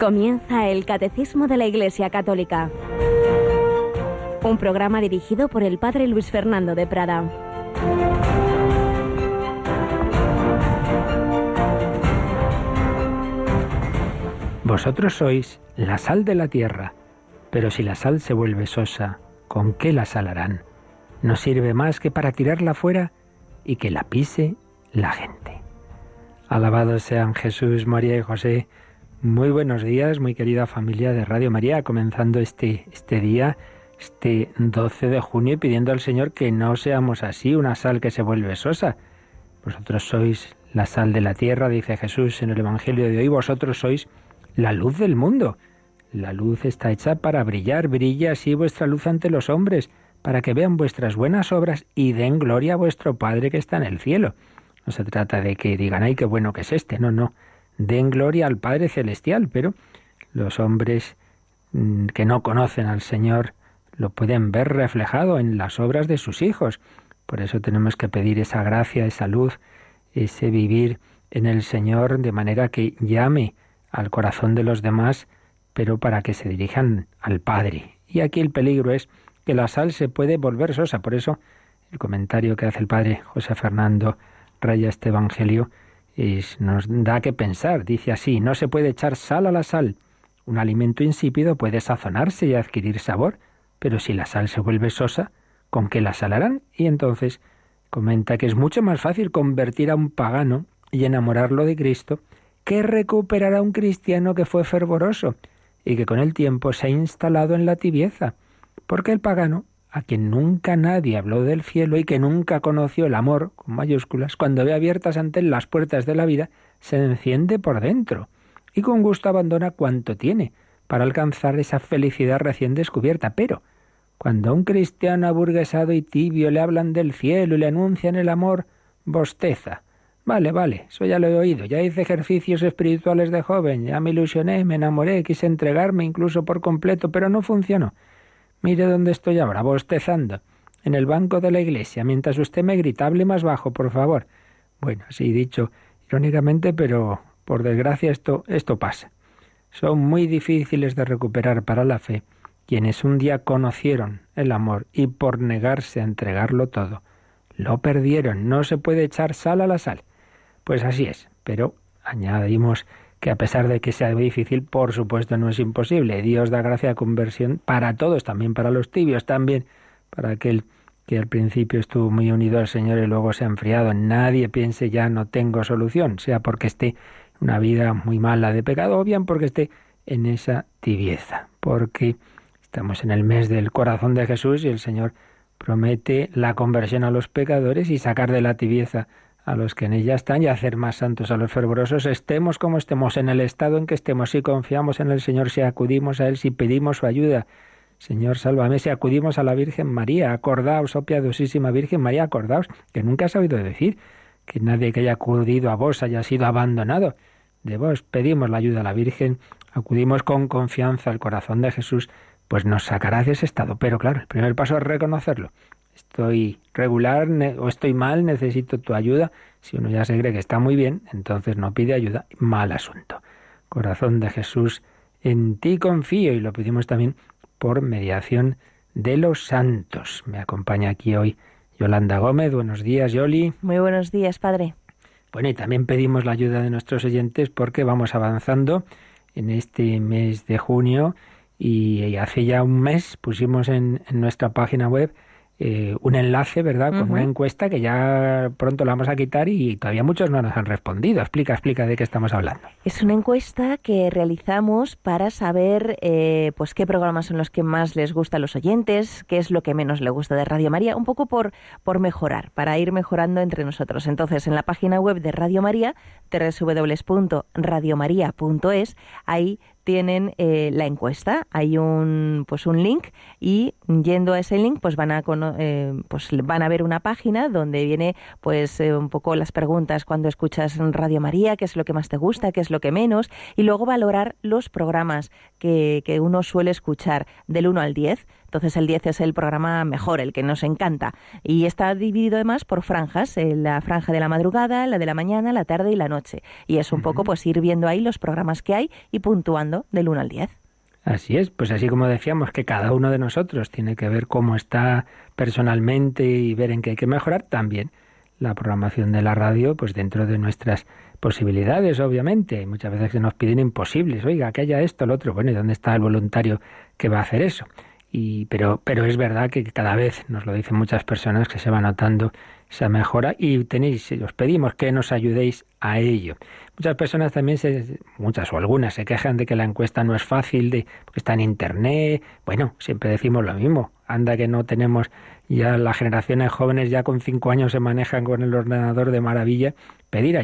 Comienza el Catecismo de la Iglesia Católica, un programa dirigido por el Padre Luis Fernando de Prada. Vosotros sois la sal de la tierra, pero si la sal se vuelve sosa, ¿con qué la salarán? No sirve más que para tirarla fuera y que la pise la gente. Alabados sean Jesús, María y José. Muy buenos días, muy querida familia de Radio María, comenzando este día, este 12 de junio, y pidiendo al Señor que no seamos así, una sal que se vuelve sosa. Vosotros sois la sal de la tierra, dice Jesús en el Evangelio de hoy, vosotros sois la luz del mundo. La luz está hecha para brillar, brilla así vuestra luz ante los hombres, para que vean vuestras buenas obras y den gloria a vuestro Padre que está en el cielo. No se trata de que digan, ¡ay, qué bueno que es este! No, no. Den gloria al Padre Celestial, pero los hombres que no conocen al Señor lo pueden ver reflejado en las obras de sus hijos. Por eso tenemos que pedir esa gracia, esa luz, ese vivir en el Señor de manera que llame al corazón de los demás, pero para que se dirijan al Padre. Y aquí el peligro es que la sal se puede volver sosa. Por eso el comentario que hace el Padre José Fernando Raya este Evangelio nos da que pensar. Dice así: no se puede echar sal a la sal. Un alimento insípido puede sazonarse y adquirir sabor, pero si la sal se vuelve sosa, ¿con qué la salarán? Y entonces comenta que es mucho más fácil convertir a un pagano y enamorarlo de Cristo que recuperar a un cristiano que fue fervoroso y que con el tiempo se ha instalado en la tibieza. Porque el pagano, a quien nunca nadie habló del cielo y que nunca conoció el amor, con mayúsculas, cuando ve abiertas ante él las puertas de la vida, se enciende por dentro y con gusto abandona cuanto tiene para alcanzar esa felicidad recién descubierta. Pero cuando a un cristiano aburguesado y tibio le hablan del cielo y le anuncian el amor, bosteza. Vale, eso ya lo he oído, ya hice ejercicios espirituales de joven, ya me ilusioné, me enamoré, quise entregarme incluso por completo, pero no funcionó. Mire dónde estoy ahora, bostezando, en el banco de la iglesia, mientras usted me grita, hable más bajo, por favor. Bueno, así dicho irónicamente, pero por desgracia esto pasa. Son muy difíciles de recuperar para la fe quienes un día conocieron el amor y por negarse a entregarlo todo, lo perdieron. No se puede echar sal a la sal. Pues así es, pero añadimos que a pesar de que sea difícil, por supuesto no es imposible. Dios da gracia de conversión para todos, también para los tibios, también para aquel que al principio estuvo muy unido al Señor y luego se ha enfriado. Nadie piense ya no tengo solución, sea porque esté en una vida muy mala de pecado o bien porque esté en esa tibieza. Porque estamos en el mes del corazón de Jesús y el Señor promete la conversión a los pecadores y sacar de la tibieza a los que en ella están y hacer más santos a los fervorosos, estemos como estemos, en el estado en que estemos, si confiamos en el Señor, si acudimos a Él, si pedimos su ayuda. Señor, sálvame, si acudimos a la Virgen María, acordaos, oh piadosísima Virgen María, acordaos, que nunca has oído decir que nadie que haya acudido a vos haya sido abandonado. De vos pedimos la ayuda a la Virgen, acudimos con confianza al corazón de Jesús, pues nos sacará de ese estado. Pero claro, el primer paso es reconocerlo. Estoy regular o estoy mal, necesito tu ayuda. Si uno ya se cree que está muy bien, entonces no pide ayuda, mal asunto. Corazón de Jesús, en ti confío, y lo pedimos también por mediación de los santos. Me acompaña aquí hoy Yolanda Gómez. Buenos días, Yoli. Muy buenos días, Padre. Bueno, y también pedimos la ayuda de nuestros oyentes porque vamos avanzando en este mes de junio y hace ya un mes pusimos en nuestra página web un enlace, ¿verdad?, con una encuesta que ya pronto la vamos a quitar y todavía muchos no nos han respondido. Explica de qué estamos hablando. Es una encuesta que realizamos para saber pues qué programas son los que más les gusta a los oyentes, qué es lo que menos le gusta de Radio María, un poco por mejorar, para ir mejorando entre nosotros. Entonces, en la página web de Radio María, www.radiomaria.es, ahí tienen la encuesta, hay un link y yendo a ese link pues van a ver una página donde viene un poco las preguntas cuando escuchas Radio María, qué es lo que más te gusta, qué es lo que menos, y luego valorar los programas que uno suele escuchar del 1 al 10. Entonces el 10 es el programa mejor, el que nos encanta. Y está dividido además por franjas, la franja de la madrugada, la de la mañana, la tarde y la noche. Y es un poco pues ir viendo ahí los programas que hay y puntuando del 1 al 10. Así es, pues así como decíamos que cada uno de nosotros tiene que ver cómo está personalmente y ver en qué hay que mejorar, también la programación de la radio, pues dentro de nuestras posibilidades, obviamente. Hay muchas veces que nos piden imposibles, oiga, que haya esto, lo otro. Bueno, ¿y dónde está el voluntario que va a hacer eso? Pero es verdad que cada vez, nos lo dicen muchas personas, que se va notando esa mejora y os pedimos que nos ayudéis a ello. Muchas personas también, muchas o algunas, se quejan de que la encuesta no es fácil, porque está en Internet. Bueno, siempre decimos lo mismo. Anda que no tenemos ya las generaciones jóvenes, ya con 5 años se manejan con el ordenador de maravilla. Pedid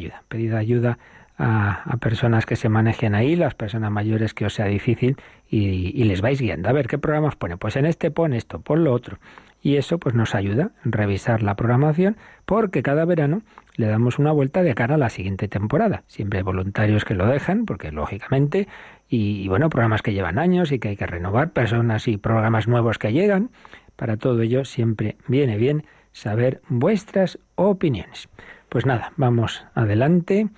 ayuda a personas que se manejen ahí, las personas mayores que os sea difícil, y les vais guiando. A ver, ¿qué programas pone? Pues en este pon esto, pon lo otro. Y eso pues nos ayuda a revisar la programación, porque cada verano le damos una vuelta de cara a la siguiente temporada. Siempre hay voluntarios que lo dejan, porque lógicamente, y bueno, programas que llevan años y que hay que renovar, personas y programas nuevos que llegan. Para todo ello siempre viene bien saber vuestras opiniones. Pues nada, vamos adelante.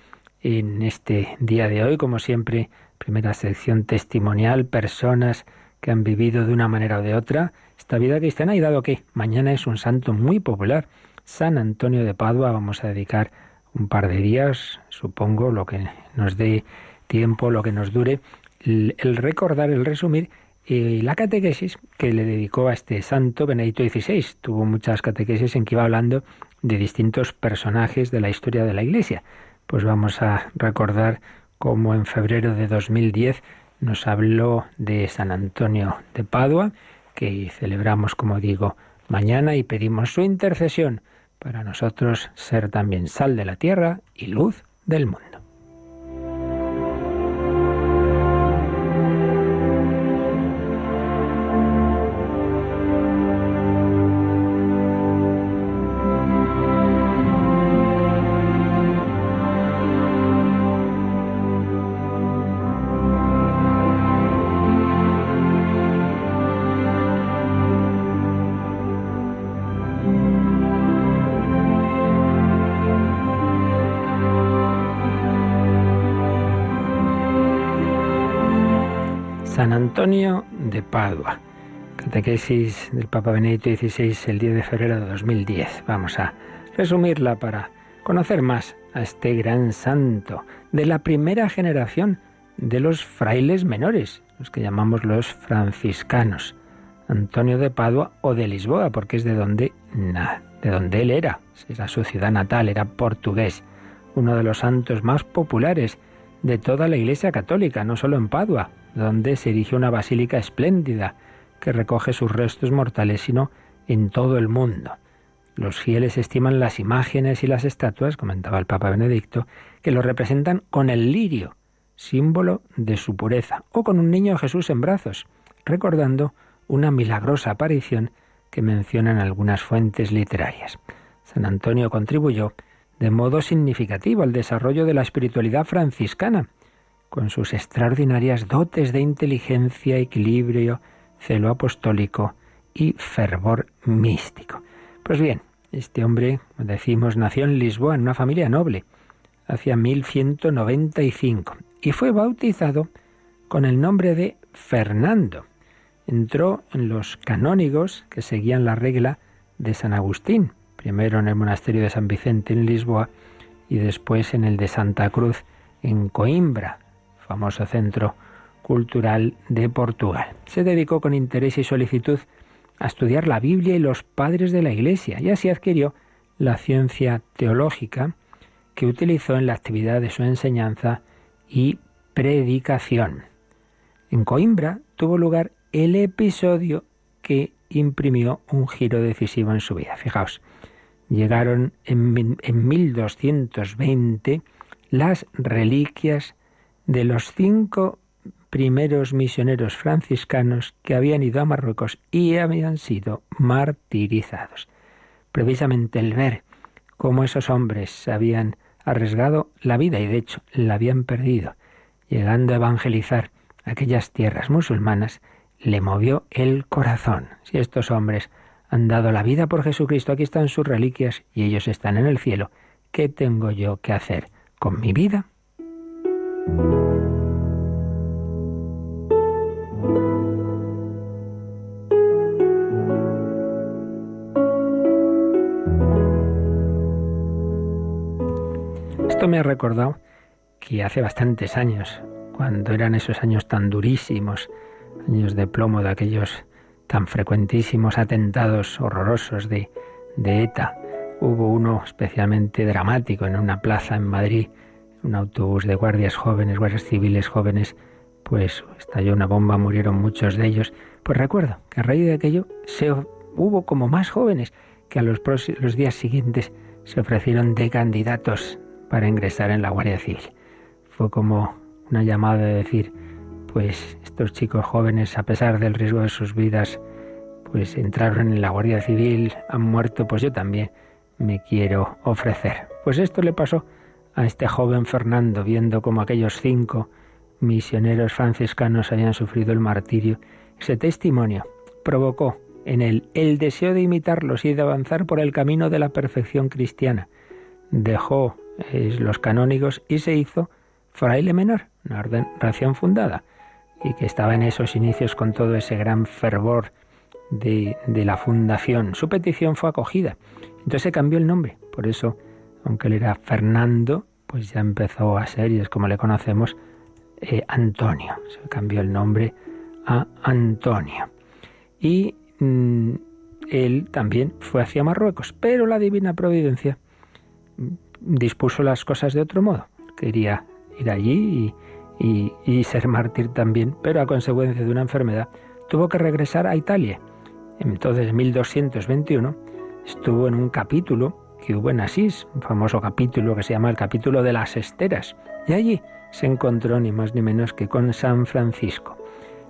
En este día de hoy, como siempre, primera sección testimonial, personas que han vivido de una manera o de otra esta vida cristiana y dado que mañana es un santo muy popular, San Antonio de Padua, vamos a dedicar un par de días, supongo, lo que nos dé tiempo, lo que nos dure, el recordar, el resumir la catequesis que le dedicó a este santo Benedicto XVI. Tuvo muchas catequesis en que iba hablando de distintos personajes de la historia de la Iglesia. Pues vamos a recordar cómo en febrero de 2010 nos habló de San Antonio de Padua, que celebramos, como digo, mañana, y pedimos su intercesión para nosotros ser también sal de la tierra y luz del mundo. San Antonio de Padua, catequesis del Papa Benedicto XVI el 10 de febrero de 2010. Vamos a resumirla para conocer más a este gran santo de la primera generación de los frailes menores, los que llamamos los franciscanos. Antonio de Padua o de Lisboa, porque es de donde él era su ciudad natal, era portugués. Uno de los santos más populares de toda la Iglesia católica, no solo en Padua, donde se erigió una basílica espléndida que recoge sus restos mortales, sino en todo el mundo. Los fieles estiman las imágenes y las estatuas, comentaba el Papa Benedicto, que lo representan con el lirio, símbolo de su pureza, o con un niño Jesús en brazos, recordando una milagrosa aparición que mencionan algunas fuentes literarias. San Antonio contribuyó de modo significativo al desarrollo de la espiritualidad franciscana, con sus extraordinarias dotes de inteligencia, equilibrio, celo apostólico y fervor místico. Pues bien, este hombre, como decimos, nació en Lisboa, en una familia noble, hacia 1195, y fue bautizado con el nombre de Fernando. Entró en los canónigos que seguían la regla de San Agustín, primero en el monasterio de San Vicente en Lisboa y después en el de Santa Cruz en Coimbra, famoso centro cultural de Portugal. Se dedicó con interés y solicitud a estudiar la Biblia y los padres de la Iglesia, y así adquirió la ciencia teológica que utilizó en la actividad de su enseñanza y predicación. En Coimbra tuvo lugar el episodio que imprimió un giro decisivo en su vida. Fijaos, llegaron en 1220 las reliquias de los 5 primeros misioneros franciscanos que habían ido a Marruecos y habían sido martirizados. Precisamente el ver cómo esos hombres se habían arriesgado la vida y de hecho la habían perdido, llegando a evangelizar aquellas tierras musulmanas, le movió el corazón. Si estos hombres han dado la vida por Jesucristo, aquí están sus reliquias y ellos están en el cielo, ¿qué tengo yo que hacer con mi vida? Esto me ha recordado que hace bastantes años, cuando eran esos años tan durísimos, años de plomo de aquellos tan frecuentísimos atentados horrorosos de ETA, hubo uno especialmente dramático en una plaza en Madrid, un autobús de guardias jóvenes, guardias civiles jóvenes, pues estalló una bomba, murieron muchos de ellos. Pues recuerdo que a raíz de aquello hubo como más jóvenes que a los días siguientes se ofrecieron de candidatos para ingresar en la Guardia Civil. Fue como una llamada de decir, pues estos chicos jóvenes, a pesar del riesgo de sus vidas, pues entraron en la Guardia Civil, han muerto, pues yo también me quiero ofrecer. Pues esto le pasó a este joven Fernando, viendo como aquellos 5 misioneros franciscanos habían sufrido el martirio. Ese testimonio provocó en él el deseo de imitarlos y de avanzar por el camino de la perfección cristiana. Dejó los canónigos y se hizo fraile menor, una orden recién fundada, y que estaba en esos inicios con todo ese gran fervor de la fundación. Su petición fue acogida. Entonces se cambió el nombre. Por eso, aunque él era Fernando, pues ya empezó a ser, y es como le conocemos, Antonio. Se cambió el nombre a Antonio. Y él también fue hacia Marruecos, pero la divina providencia dispuso las cosas de otro modo. Quería ir allí y ser mártir también, pero a consecuencia de una enfermedad tuvo que regresar a Italia. Entonces, en 1221, estuvo en un capítulo que hubo en Asís, un famoso capítulo que se llama el capítulo de las esteras, y allí se encontró ni más ni menos que con San Francisco.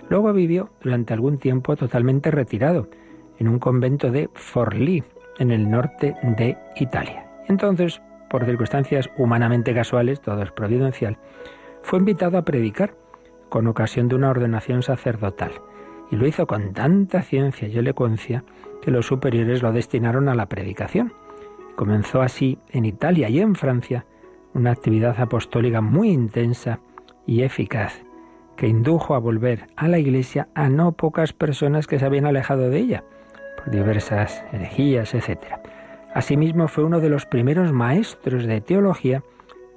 Luego vivió durante algún tiempo totalmente retirado en un convento de Forlì, en el norte de Italia. Entonces, por circunstancias humanamente casuales, todo es providencial, fue invitado a predicar con ocasión de una ordenación sacerdotal. Y lo hizo con tanta ciencia y elocuencia que los superiores lo destinaron a la predicación. Comenzó así en Italia y en Francia una actividad apostólica muy intensa y eficaz, que indujo a volver a la Iglesia a no pocas personas que se habían alejado de ella, por diversas herejías, etc. Asimismo, fue uno de los primeros maestros de teología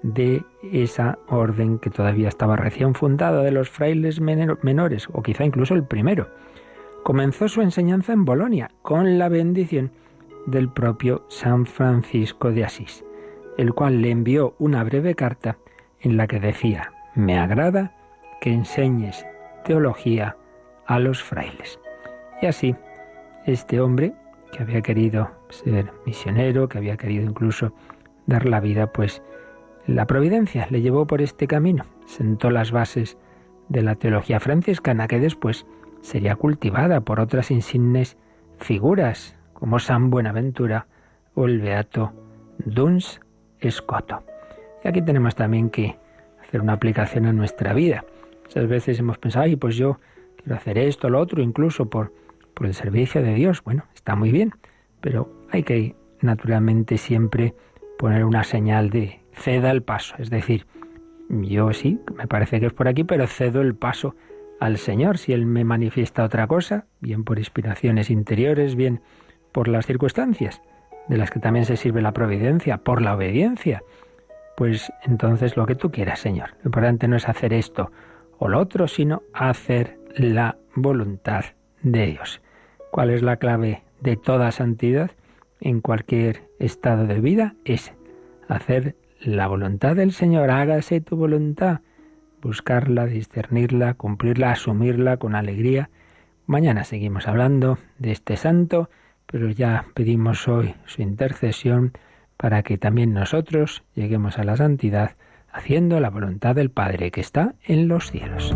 de esa orden que todavía estaba recién fundada, de los frailes menores, o quizá incluso el primero. Comenzó su enseñanza en Bolonia, con la bendición del propio San Francisco de Asís, el cual le envió una breve carta en la que decía: «Me agrada que enseñes teología a los frailes». Y así, este hombre, que había querido ser misionero, que había querido incluso dar la vida, pues la providencia le llevó por este camino, sentó las bases de la teología franciscana, que después sería cultivada por otras insignes figuras, como San Buenaventura o el beato Duns Scoto. Y aquí tenemos también que hacer una aplicación a nuestra vida. Muchas veces hemos pensado, ay, pues yo quiero hacer esto, lo otro, incluso por el servicio de Dios. Bueno, está muy bien, pero hay que naturalmente siempre poner una señal de ceda el paso. Es decir, yo sí, me parece que es por aquí, pero cedo el paso al Señor. Si Él me manifiesta otra cosa, bien por inspiraciones interiores, bien por las circunstancias, de las que también se sirve la providencia, por la obediencia, pues entonces lo que tú quieras, Señor. Lo importante no es hacer esto o lo otro, sino hacer la voluntad de Dios. ¿Cuál es la clave de toda santidad en cualquier estado de vida? Es hacer la voluntad del Señor. Hágase tu voluntad. Buscarla, discernirla, cumplirla, asumirla con alegría. Mañana seguimos hablando de este santo, pero ya pedimos hoy su intercesión para que también nosotros lleguemos a la santidad haciendo la voluntad del Padre que está en los cielos.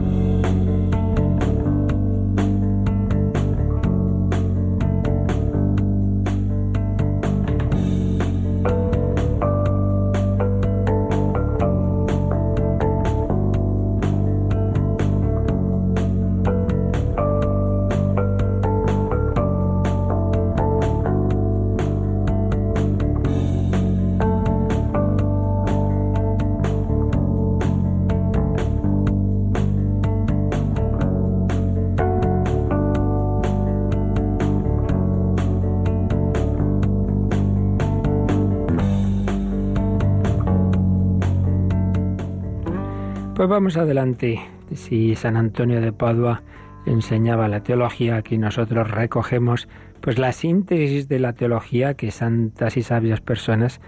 Pues vamos adelante. Si San Antonio de Padua enseñaba la teología, aquí nosotros recogemos pues la síntesis de la teología que santas y sabias personas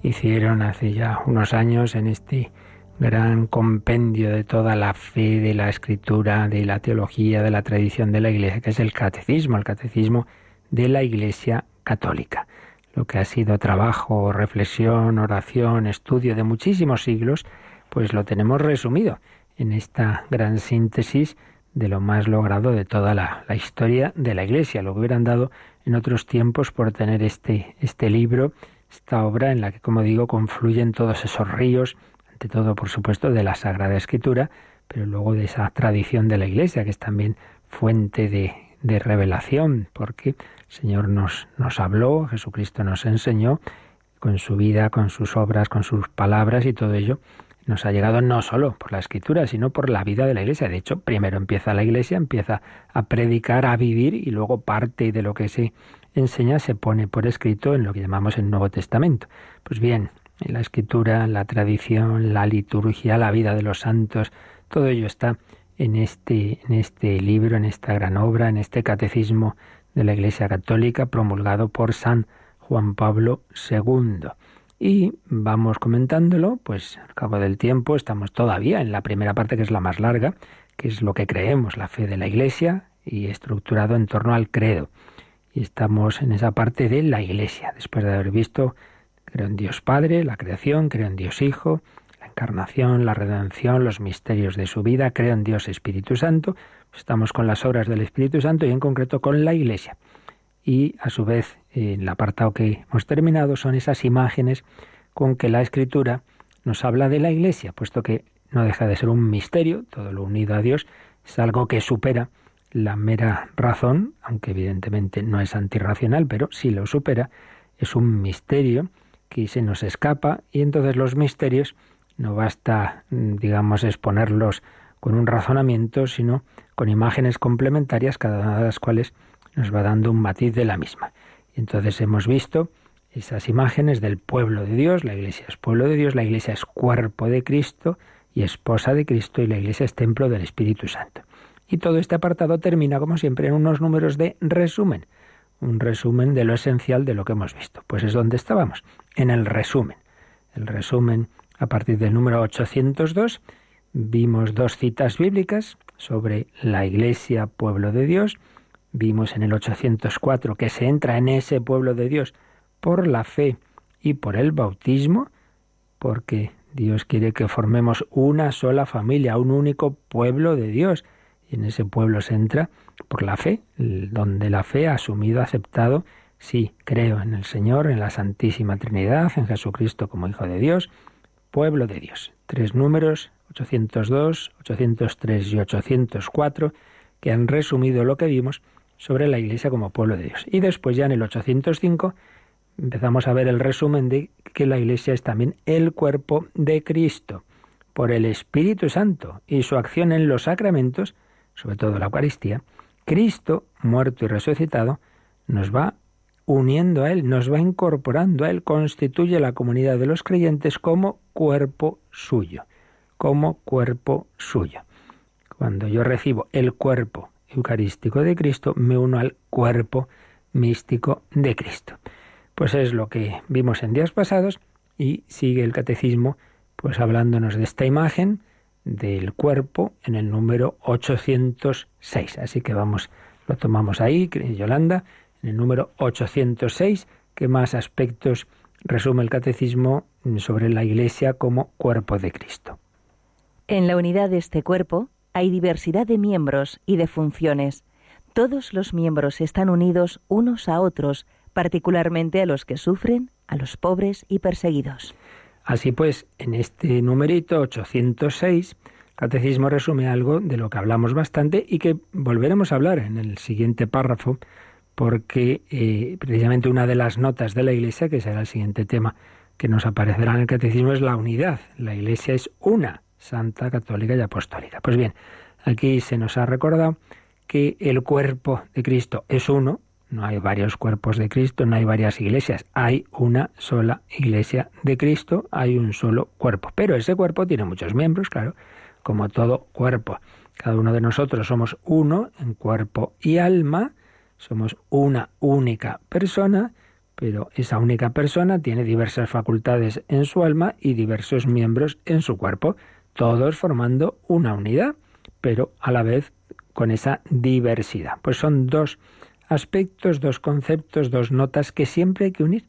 hicieron hace ya unos años en este gran compendio de toda la fe, de la escritura, de la teología, de la tradición de la Iglesia, que es el catecismo de la Iglesia católica. Lo que ha sido trabajo, reflexión, oración, estudio de muchísimos siglos, pues lo tenemos resumido en esta gran síntesis de lo más logrado de toda la historia de la Iglesia. Lo que hubieran dado en otros tiempos por tener este libro, esta obra en la que, como digo, confluyen todos esos ríos, ante todo, por supuesto, de la Sagrada Escritura, pero luego de esa tradición de la Iglesia, que es también fuente de revelación, porque el Señor nos habló, Jesucristo nos enseñó, con su vida, con sus obras, con sus palabras, y todo ello nos ha llegado no solo por la Escritura, sino por la vida de la Iglesia. De hecho, primero empieza la Iglesia, empieza a predicar, a vivir, y luego parte de lo que se enseña se pone por escrito en lo que llamamos el Nuevo Testamento. Pues bien, la Escritura, la tradición, la liturgia, la vida de los santos, todo ello está en este libro, en esta gran obra, en este catecismo de la Iglesia Católica, promulgado por San Juan Pablo II. Y vamos comentándolo, pues al cabo del tiempo estamos todavía en la primera parte, que es la más larga, que es lo que creemos, la fe de la Iglesia, y estructurado en torno al credo. Y estamos en esa parte de la Iglesia, después de haber visto, creo en Dios Padre, la creación, creo en Dios Hijo, la encarnación, la redención, los misterios de su vida, creo en Dios Espíritu Santo. Pues estamos con las obras del Espíritu Santo y en concreto con la Iglesia. Y a su vez, en el apartado que hemos terminado, son esas imágenes con que la Escritura nos habla de la Iglesia, puesto que no deja de ser un misterio, todo lo unido a Dios, es algo que supera la mera razón, aunque evidentemente no es antirracional, pero sí lo supera, es un misterio que se nos escapa, y entonces los misterios no basta, digamos, exponerlos con un razonamiento, sino con imágenes complementarias, cada una de las cuales nos va dando un matiz de la misma. Y entonces hemos visto esas imágenes del pueblo de Dios. La Iglesia es pueblo de Dios, la Iglesia es cuerpo de Cristo y esposa de Cristo, y la Iglesia es templo del Espíritu Santo. Y todo este apartado termina, como siempre, en unos números de resumen, un resumen de lo esencial de lo que hemos visto. Pues es donde estábamos, en el resumen. El resumen, a partir del número 802, vimos dos citas bíblicas sobre la Iglesia, pueblo de Dios. Vimos en el 804 que se entra en ese pueblo de Dios por la fe y por el bautismo, porque Dios quiere que formemos una sola familia, un único pueblo de Dios. Y en ese pueblo se entra por la fe, donde la fe ha asumido, aceptado, sí, creo en el Señor, en la Santísima Trinidad, en Jesucristo como Hijo de Dios, pueblo de Dios. 3 números, 802, 803 y 804, que han resumido lo que vimos sobre la Iglesia como pueblo de Dios. Y después ya en el 805 empezamos a ver el resumen de que la Iglesia es también el cuerpo de Cristo, por el Espíritu Santo y su acción en los sacramentos, sobre todo la Eucaristía. Cristo, muerto y resucitado, nos va uniendo a Él, nos va incorporando a Él, constituye la comunidad de los creyentes como cuerpo suyo, como cuerpo suyo. Cuando yo recibo el cuerpo eucarístico de Cristo, me uno al cuerpo místico de Cristo. Pues es lo que vimos en días pasados, y sigue el catecismo pues hablándonos de esta imagen del cuerpo en el número 806. Así que vamos, lo tomamos ahí, Yolanda, en el número 806, que más aspectos resume el catecismo sobre la Iglesia como cuerpo de Cristo. En la unidad de este cuerpo hay diversidad de miembros y de funciones. Todos los miembros están unidos unos a otros, particularmente a los que sufren, a los pobres y perseguidos. Así pues, en este numerito 806, el Catecismo resume algo de lo que hablamos bastante y que volveremos a hablar en el siguiente párrafo, porque precisamente una de las notas de la Iglesia, que será el siguiente tema que nos aparecerá en el Catecismo, es la unidad. La Iglesia es una, santa, católica y apostólica. Pues bien, aquí se nos ha recordado que el cuerpo de Cristo es uno. No hay varios cuerpos de Cristo, no hay varias iglesias, hay una sola Iglesia de Cristo, hay un solo cuerpo. Pero ese cuerpo tiene muchos miembros, claro, como todo cuerpo. Cada uno de nosotros somos uno en cuerpo y alma, somos una única persona, pero esa única persona tiene diversas facultades en su alma y diversos miembros en su cuerpo, todos formando una unidad, pero a la vez con esa diversidad. Pues son dos aspectos, dos conceptos, dos notas que siempre hay que unir.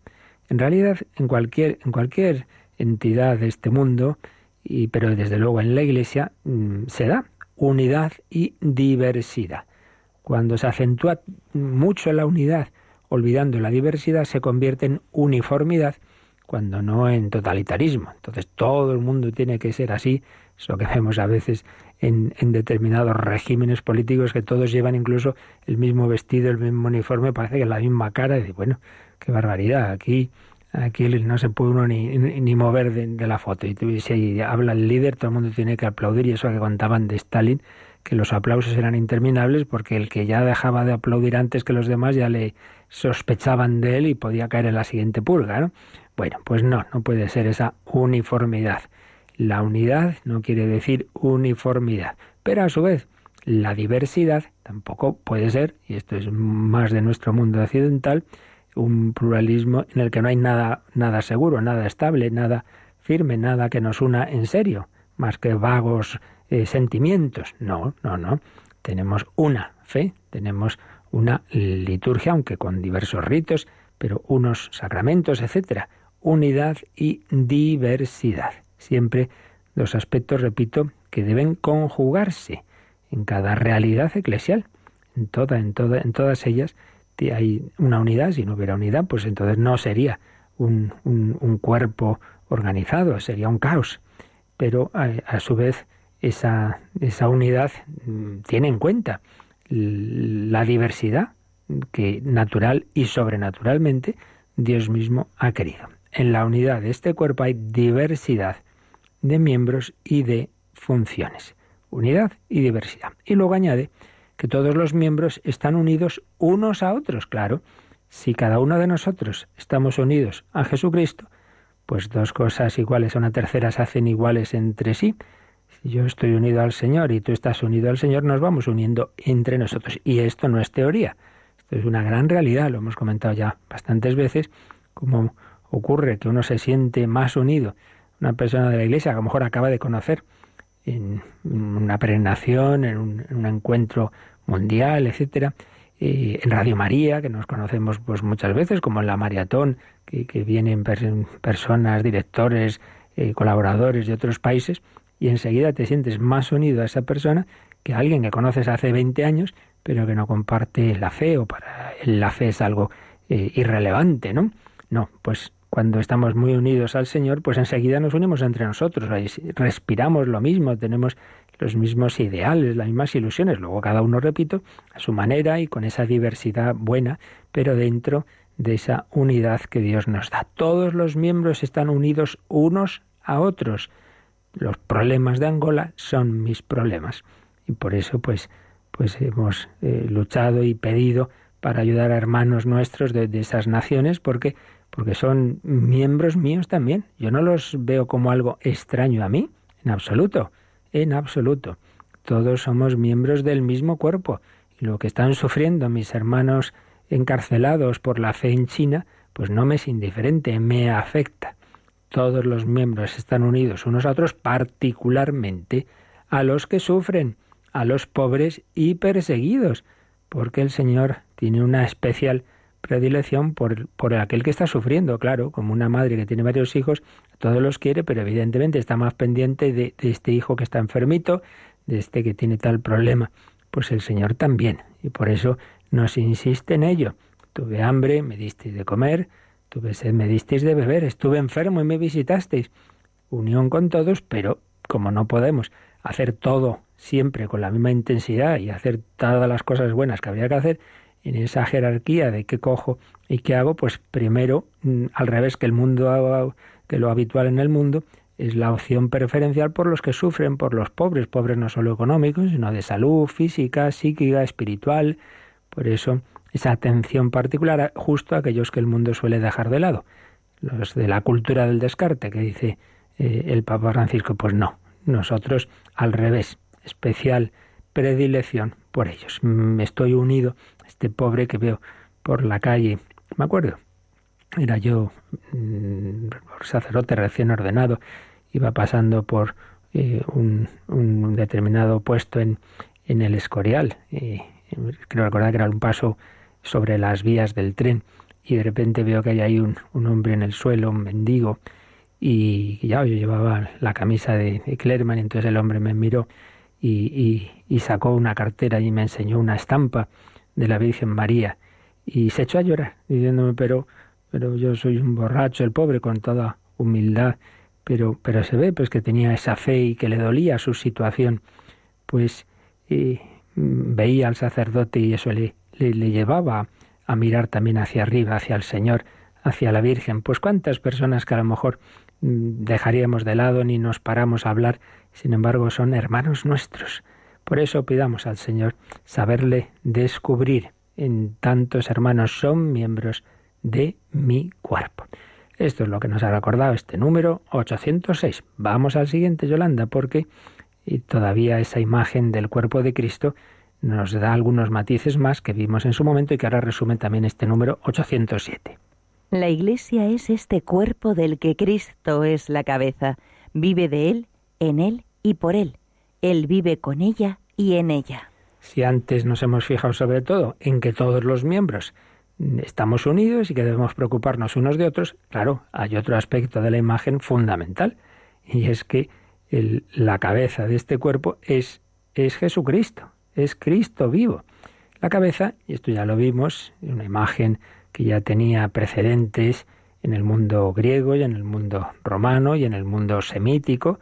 En realidad, en cualquier entidad de este mundo, pero desde luego en la Iglesia, se da unidad y diversidad. Cuando se acentúa mucho la unidad, olvidando la diversidad, se convierte en uniformidad, cuando no en totalitarismo. Entonces todo el mundo tiene que ser así, eso que vemos a veces en determinados regímenes políticos, que todos llevan incluso el mismo vestido, el mismo uniforme, parece que la misma cara, y bueno, qué barbaridad, aquí no se puede uno ni mover de la foto, y si habla el líder, todo el mundo tiene que aplaudir, y eso que contaban de Stalin, que los aplausos eran interminables, porque el que ya dejaba de aplaudir antes que los demás ya le sospechaban de él y podía caer en la siguiente purga, ¿no? Bueno, pues no puede ser esa uniformidad. La unidad no quiere decir uniformidad, pero a su vez la diversidad tampoco puede ser, y esto es más de nuestro mundo occidental, un pluralismo en el que no hay nada seguro, nada estable, nada firme, nada que nos una en serio, más que vagos sentimientos. No. Tenemos una fe, tenemos una liturgia, aunque con diversos ritos, pero unos sacramentos, etcétera. Unidad y diversidad. Siempre dos aspectos, repito, que deben conjugarse en cada realidad eclesial. En todas ellas hay una unidad. Si no hubiera unidad, pues entonces no sería un cuerpo organizado, sería un caos. Pero a su vez esa unidad tiene en cuenta la diversidad que natural y sobrenaturalmente Dios mismo ha querido. En la unidad de este cuerpo hay diversidad de miembros y de funciones. Unidad y diversidad. Y luego añade que todos los miembros están unidos unos a otros. Claro, si cada uno de nosotros estamos unidos a Jesucristo, pues dos cosas iguales a una tercera se hacen iguales entre sí. Si yo estoy unido al Señor y tú estás unido al Señor, nos vamos uniendo entre nosotros. Y esto no es teoría, esto es una gran realidad, lo hemos comentado ya bastantes veces, como ocurre que uno se siente más unido. Una persona de la Iglesia que a lo mejor acaba de conocer en una peregrinación, en un encuentro mundial, etcétera, en Radio María, que nos conocemos pues muchas veces, como en la maratón, que vienen personas, directores, colaboradores de otros países, y enseguida te sientes más unido a esa persona que a alguien que conoces hace 20 años, pero que no comparte la fe, o para él la fe es algo irrelevante, ¿no? No, pues cuando estamos muy unidos al Señor, pues enseguida nos unimos entre nosotros, respiramos lo mismo, tenemos los mismos ideales, las mismas ilusiones, luego cada uno, repito, a su manera y con esa diversidad buena, pero dentro de esa unidad que Dios nos da. Todos los miembros están unidos unos a otros. Los problemas de Angola son mis problemas, y por eso pues hemos luchado y pedido para ayudar a hermanos nuestros de esas naciones, porque son miembros míos también. Yo no los veo como algo extraño a mí, en absoluto. Todos somos miembros del mismo cuerpo. Y lo que están sufriendo mis hermanos encarcelados por la fe en China, pues no me es indiferente, me afecta. Todos los miembros están unidos unos a otros, particularmente a los que sufren, a los pobres y perseguidos, porque el Señor tiene una especial predilección por aquel que está sufriendo, claro, como una madre que tiene varios hijos, todos los quiere, pero evidentemente está más pendiente de este hijo que está enfermito, de este que tiene tal problema. Pues el Señor también, y por eso nos insiste en ello. Tuve hambre, me disteis de comer, tuve sed, me disteis de beber, estuve enfermo y me visitasteis. Unión con todos, pero como no podemos hacer todo siempre con la misma intensidad y hacer todas las cosas buenas que habría que hacer, en esa jerarquía de qué cojo y qué hago, pues primero, al revés que el mundo, que lo habitual en el mundo, es la opción preferencial por los que sufren, por los pobres no solo económicos, sino de salud, física, psíquica, espiritual. Por eso, esa atención particular justo a aquellos que el mundo suele dejar de lado. Los de la cultura del descarte, que dice el Papa Francisco, pues no nosotros al revés, especial predilección por ellos. Estoy unido a este pobre que veo por la calle. Me acuerdo, era yo sacerdote recién ordenado, iba pasando por un determinado puesto en el Escorial. Creo recordar que era un paso sobre las vías del tren, y de repente veo que hay ahí un hombre en el suelo, un mendigo, y ya yo llevaba la camisa de Clermont, y entonces el hombre me miró y sacó una cartera y me enseñó una estampa de la Virgen María, y se echó a llorar, diciéndome, pero yo soy un borracho, el pobre, con toda humildad, pero se ve pues que tenía esa fe y que le dolía su situación. Pues veía al sacerdote y eso le llevaba a mirar también hacia arriba, hacia el Señor, hacia la Virgen. Pues cuántas personas que a lo mejor dejaríamos de lado, ni nos paramos a hablar, sin embargo son hermanos nuestros. Por eso pidamos al Señor saberle descubrir en tantos hermanos, son miembros de mi cuerpo. Esto es lo que nos ha recordado este número 806. Vamos al siguiente, Yolanda, porque todavía esa imagen del cuerpo de Cristo nos da algunos matices más que vimos en su momento y que ahora resume también este número 807. La Iglesia es este cuerpo del que Cristo es la cabeza. Vive de Él, en Él y por Él. Él vive con ella y en ella. Si antes nos hemos fijado sobre todo en que todos los miembros estamos unidos y que debemos preocuparnos unos de otros, claro, hay otro aspecto de la imagen fundamental, y es que la cabeza de este cuerpo es Jesucristo, es Cristo vivo. La cabeza, y esto ya lo vimos, una imagen que ya tenía precedentes en el mundo griego y en el mundo romano y en el mundo semítico,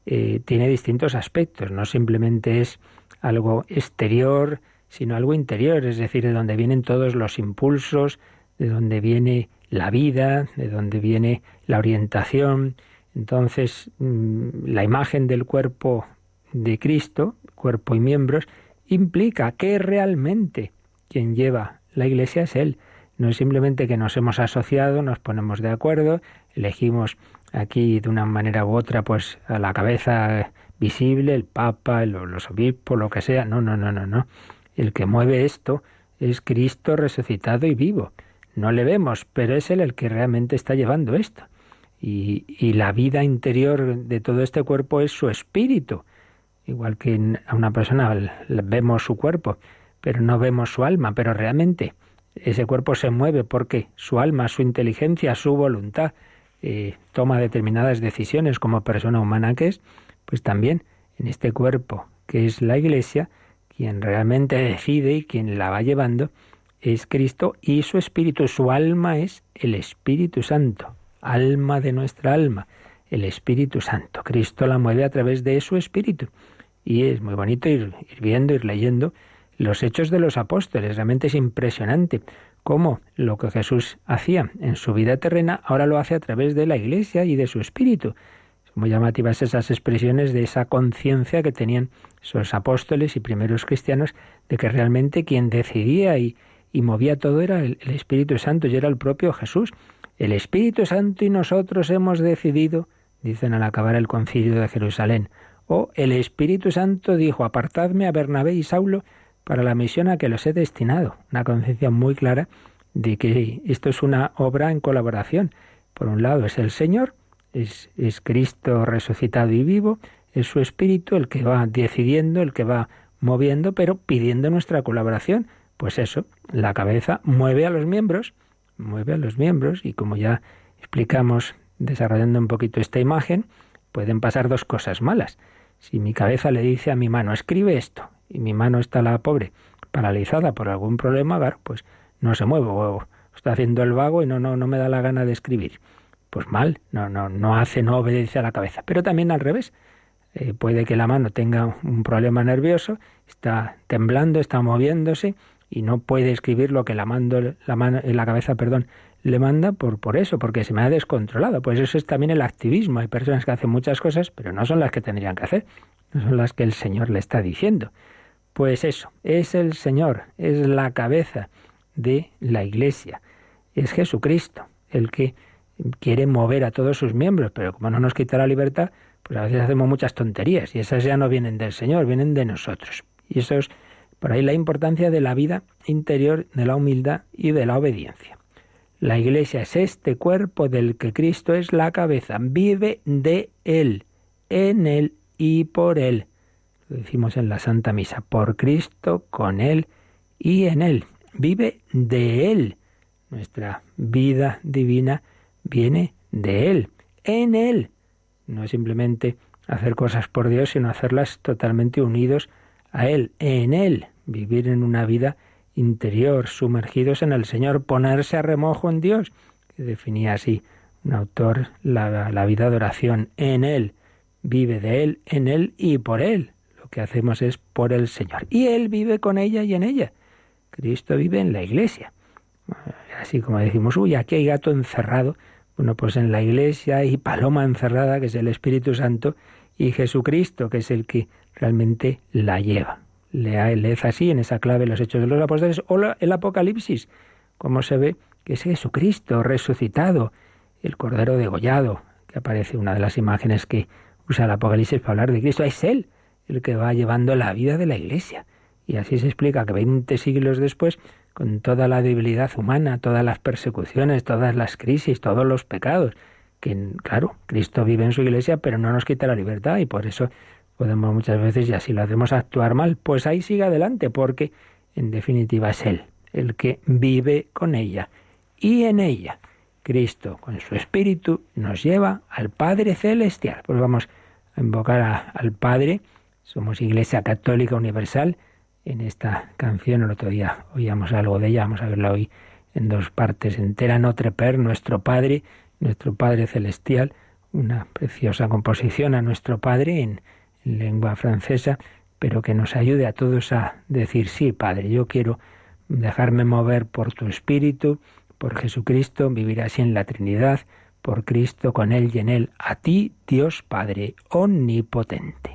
tiene distintos aspectos, no simplemente es algo exterior, sino algo interior, es decir, de donde vienen todos los impulsos, de donde viene la vida, de donde viene la orientación. Entonces, la imagen del cuerpo de Cristo, cuerpo y miembros, implica que realmente quien lleva la Iglesia es Él. No es simplemente que nos hemos asociado, nos ponemos de acuerdo, elegimos aquí de una manera u otra pues a la cabeza visible, el Papa, los obispos, lo que sea. No. El que mueve esto es Cristo resucitado y vivo. No le vemos, pero es Él el que realmente está llevando esto. Y la vida interior de todo este cuerpo es su espíritu. Igual que a una persona vemos su cuerpo, pero no vemos su alma, pero realmente ese cuerpo se mueve porque su alma, su inteligencia, su voluntad toma determinadas decisiones como persona humana que es, pues también en este cuerpo que es la Iglesia, quien realmente decide y quien la va llevando es Cristo y su espíritu. Su alma es el Espíritu Santo, alma de nuestra alma, el Espíritu Santo. Cristo la mueve a través de su espíritu. Y es muy bonito ir viendo, ir leyendo los hechos de los apóstoles. Realmente es impresionante cómo lo que Jesús hacía en su vida terrena ahora lo hace a través de la Iglesia y de su espíritu. Son muy llamativas esas expresiones de esa conciencia que tenían esos apóstoles y primeros cristianos de que realmente quien decidía y movía todo era el Espíritu Santo y era el propio Jesús. El Espíritu Santo y nosotros hemos decidido, dicen al acabar el concilio de Jerusalén, o el Espíritu Santo dijo, apartadme a Bernabé y Saulo para la misión a que los he destinado. Una conciencia muy clara de que esto es una obra en colaboración. Por un lado es el Señor, es Cristo resucitado y vivo, es su Espíritu el que va decidiendo, el que va moviendo, pero pidiendo nuestra colaboración. Pues eso, la cabeza mueve a los miembros, y como ya explicamos desarrollando un poquito esta imagen, pueden pasar dos cosas malas. Si mi cabeza le dice a mi mano, escribe esto, y mi mano está la pobre paralizada por algún problema, claro, pues no se mueve, o está haciendo el vago y no me da la gana de escribir. Pues mal, no obedece a la cabeza. Pero también al revés. Puede que la mano tenga un problema nervioso, está temblando, está moviéndose y no puede escribir lo que la cabeza le manda por eso, porque se me ha descontrolado. Pues eso es también el activismo. Hay personas que hacen muchas cosas, pero no son las que tendrían que hacer, no son las que el Señor le está diciendo. Pues eso, es el Señor, es la cabeza de la Iglesia, es Jesucristo el que quiere mover a todos sus miembros, pero como no nos quita la libertad, pues a veces hacemos muchas tonterías y esas ya no vienen del Señor, vienen de nosotros. Y eso es por ahí la importancia de la vida interior, de la humildad y de la obediencia. La Iglesia es este cuerpo del que Cristo es la cabeza. Vive de Él, en Él y por Él. Lo decimos en la Santa Misa. Por Cristo, con Él y en Él. Vive de Él. Nuestra vida divina viene de Él, en Él. No es simplemente hacer cosas por Dios, sino hacerlas totalmente unidos a Él, en Él. Vivir en una vida interior, sumergidos en el Señor, ponerse a remojo en Dios, que definía así un autor la vida de oración, en Él. Vive de Él, en Él y por Él. Lo que hacemos es por el Señor. Y Él vive con ella y en ella. Cristo vive en la Iglesia. Así como decimos, uy, aquí hay gato encerrado. Bueno, pues en la Iglesia hay paloma encerrada, que es el Espíritu Santo, y Jesucristo, que es el que realmente la lleva. Leed así en esa clave los Hechos de los Apóstoles o el Apocalipsis, como se ve que es Jesucristo resucitado, el Cordero degollado, que aparece una de las imágenes que usa el Apocalipsis para hablar de Cristo. Es Él el que va llevando la vida de la Iglesia. Y así se explica que 20 siglos después, con toda la debilidad humana, todas las persecuciones, todas las crisis, todos los pecados, que claro, Cristo vive en su Iglesia, pero no nos quita la libertad y por eso podemos muchas veces, y así lo hacemos, actuar mal. Pues ahí sigue adelante, porque en definitiva es Él el que vive con ella y en ella. Cristo, con su Espíritu, nos lleva al Padre Celestial. Pues vamos a invocar al Padre. Somos Iglesia Católica Universal. En esta canción, el otro día oíamos algo de ella, vamos a verla hoy en dos partes entera. Notre Père, nuestro Padre Celestial, una preciosa composición a nuestro Padre en lengua francesa, pero que nos ayude a todos a decir, sí, Padre, yo quiero dejarme mover por tu Espíritu, por Jesucristo, vivir así en la Trinidad, por Cristo, con Él y en Él, a ti, Dios Padre omnipotente.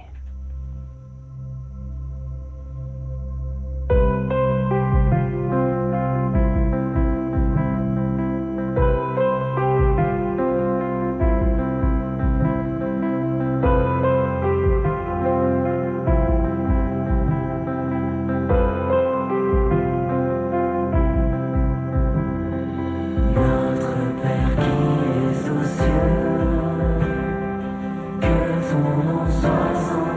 Que ton nom soit sanctifié.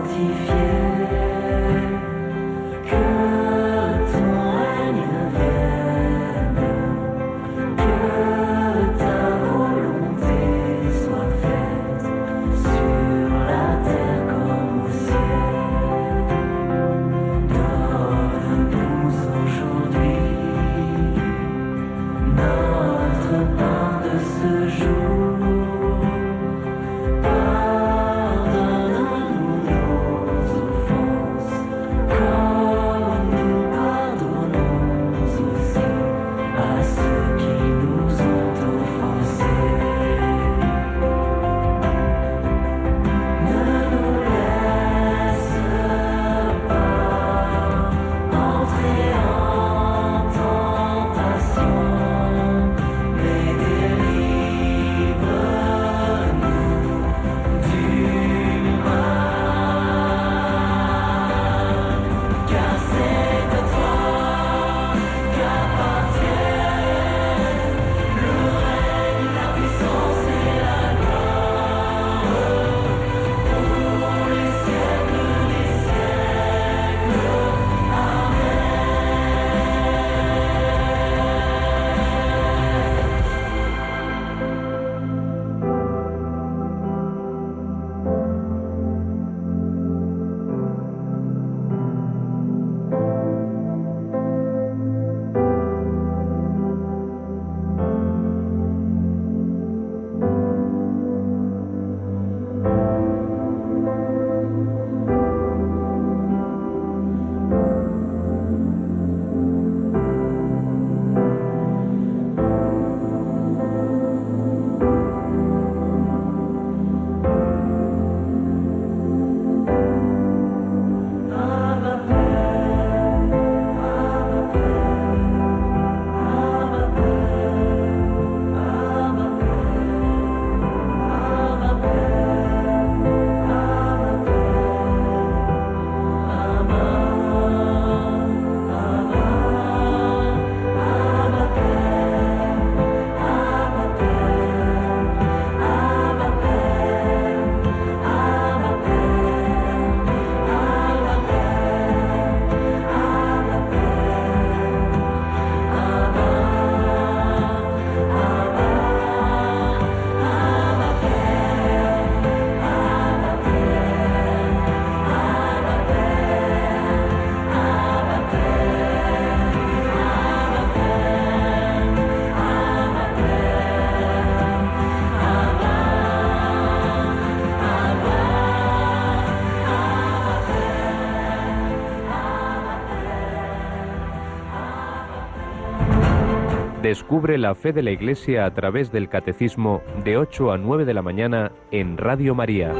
Descubre la fe de la Iglesia a través del Catecismo de 8 a 9 de la mañana en Radio María.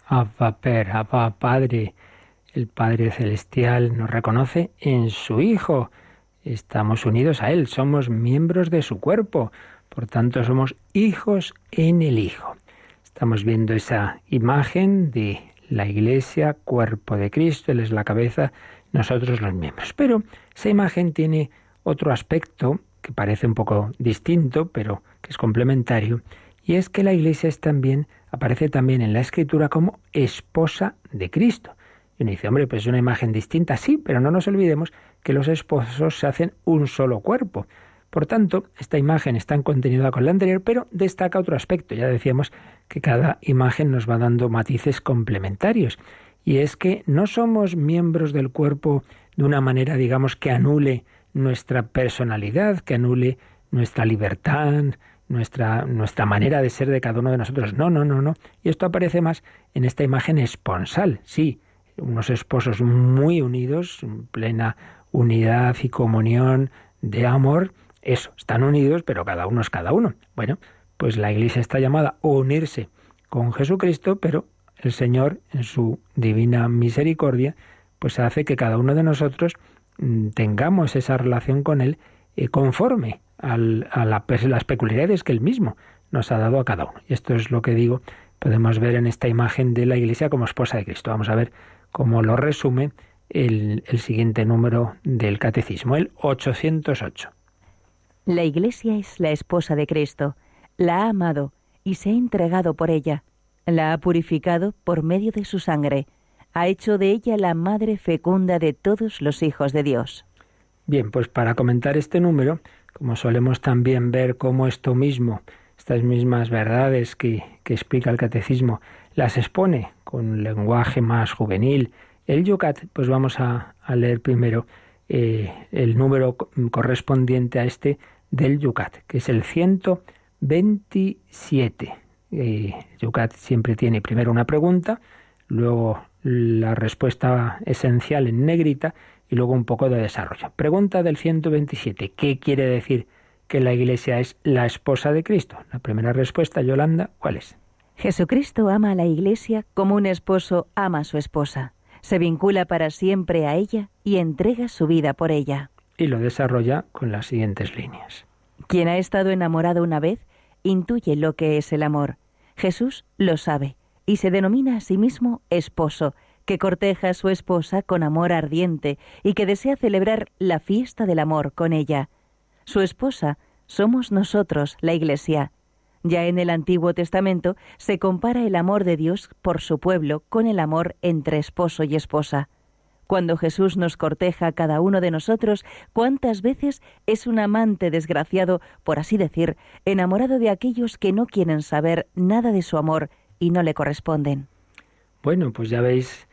Abba Padre, el Padre Celestial nos reconoce en su Hijo. Estamos unidos a Él, somos miembros de su cuerpo, por tanto somos hijos en el Hijo. Estamos viendo esa imagen de la Iglesia, cuerpo de Cristo, Él es la cabeza, nosotros los miembros. Pero esa imagen tiene otro aspecto que parece un poco distinto, pero que es complementario, y es que la Iglesia aparece también en la Escritura como esposa de Cristo. Y uno dice, hombre, pues es una imagen distinta, sí, pero no nos olvidemos que los esposos se hacen un solo cuerpo. Por tanto, esta imagen está en continuidad con la anterior, pero destaca otro aspecto. Ya decíamos que cada imagen nos va dando matices complementarios. Y es que no somos miembros del cuerpo de una manera, digamos, que anule nuestra personalidad, que anule nuestra libertad, nuestra manera de ser de cada uno de nosotros. No. Y esto aparece más en esta imagen esponsal. Sí, unos esposos muy unidos, en plena unidad y comunión de amor. Eso, están unidos, pero cada uno es cada uno. Bueno, pues la Iglesia está llamada a unirse con Jesucristo, pero el Señor, en su divina misericordia, pues hace que cada uno de nosotros tengamos esa relación con Él conforme a las peculiaridades que Él mismo nos ha dado a cada uno. Y esto es lo que digo, podemos ver en esta imagen de la Iglesia como esposa de Cristo. Vamos a ver cómo lo resume el siguiente número del Catecismo, el 808. La Iglesia es la esposa de Cristo, la ha amado y se ha entregado por ella, la ha purificado por medio de su sangre, ha hecho de ella la madre fecunda de todos los hijos de Dios. Bien, pues para comentar este número, como solemos también ver cómo esto mismo, estas mismas verdades que explica el Catecismo, las expone con un lenguaje más juvenil, el Yucat, pues vamos a leer primero el número correspondiente a este del Yucat, que es el 127. Yucat siempre tiene primero una pregunta, luego la respuesta esencial en negrita y luego un poco de desarrollo. Pregunta del 127. ¿Qué quiere decir que la Iglesia es la esposa de Cristo? La primera respuesta, Yolanda, ¿cuál es? Jesucristo ama a la Iglesia como un esposo ama a su esposa. Se vincula para siempre a ella y entrega su vida por ella. Y lo desarrolla con las siguientes líneas. Quien ha estado enamorado una vez, intuye lo que es el amor. Jesús lo sabe y se denomina a sí mismo esposo, que corteja a su esposa con amor ardiente y que desea celebrar la fiesta del amor con ella. Su esposa somos nosotros, la Iglesia. Ya en el Antiguo Testamento se compara el amor de Dios por su pueblo con el amor entre esposo y esposa. Cuando Jesús nos corteja a cada uno de nosotros, ¿cuántas veces es un amante desgraciado, por así decir, enamorado de aquellos que no quieren saber nada de su amor y no le corresponden? Bueno, pues ya veis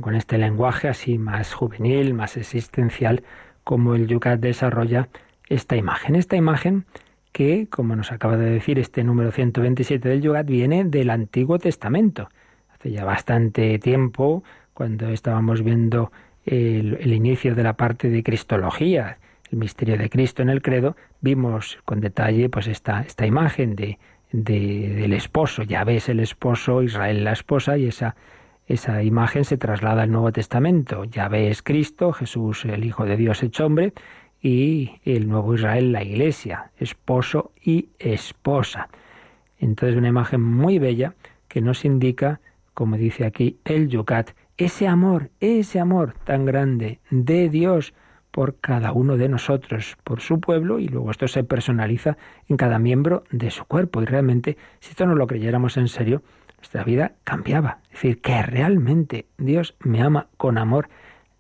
con este lenguaje así más juvenil, más existencial, cómo el Yucat desarrolla esta imagen que, como nos acaba de decir este número 127 del Yucat, viene del Antiguo Testamento. Hace ya bastante tiempo, cuando estábamos viendo el inicio de la parte de Cristología, el misterio de Cristo en el credo, vimos con detalle pues esta imagen del esposo. Yahvé es el esposo, Israel la esposa, y esa imagen se traslada al Nuevo Testamento. Yahvé es Cristo, Jesús el Hijo de Dios hecho hombre, y el nuevo Israel la Iglesia, esposo y esposa. Entonces una imagen muy bella que nos indica, como dice aquí el Yucat, ese amor tan grande de Dios por cada uno de nosotros, por su pueblo, y luego esto se personaliza en cada miembro de su cuerpo. Y realmente, si esto no lo creyéramos en serio, nuestra vida cambiaba. Es decir, que realmente Dios me ama con amor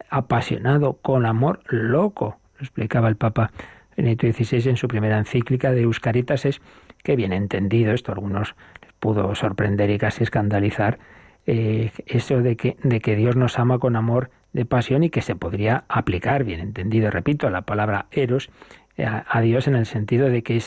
apasionado, con amor loco. Lo explicaba el Papa Benedicto XVI en su primera encíclica de Euscaritas. Es que bien entendido, esto a algunos les pudo sorprender y casi escandalizar, eso de que Dios nos ama con amor de pasión y que se podría aplicar, bien entendido, repito, la palabra eros a Dios en el sentido de que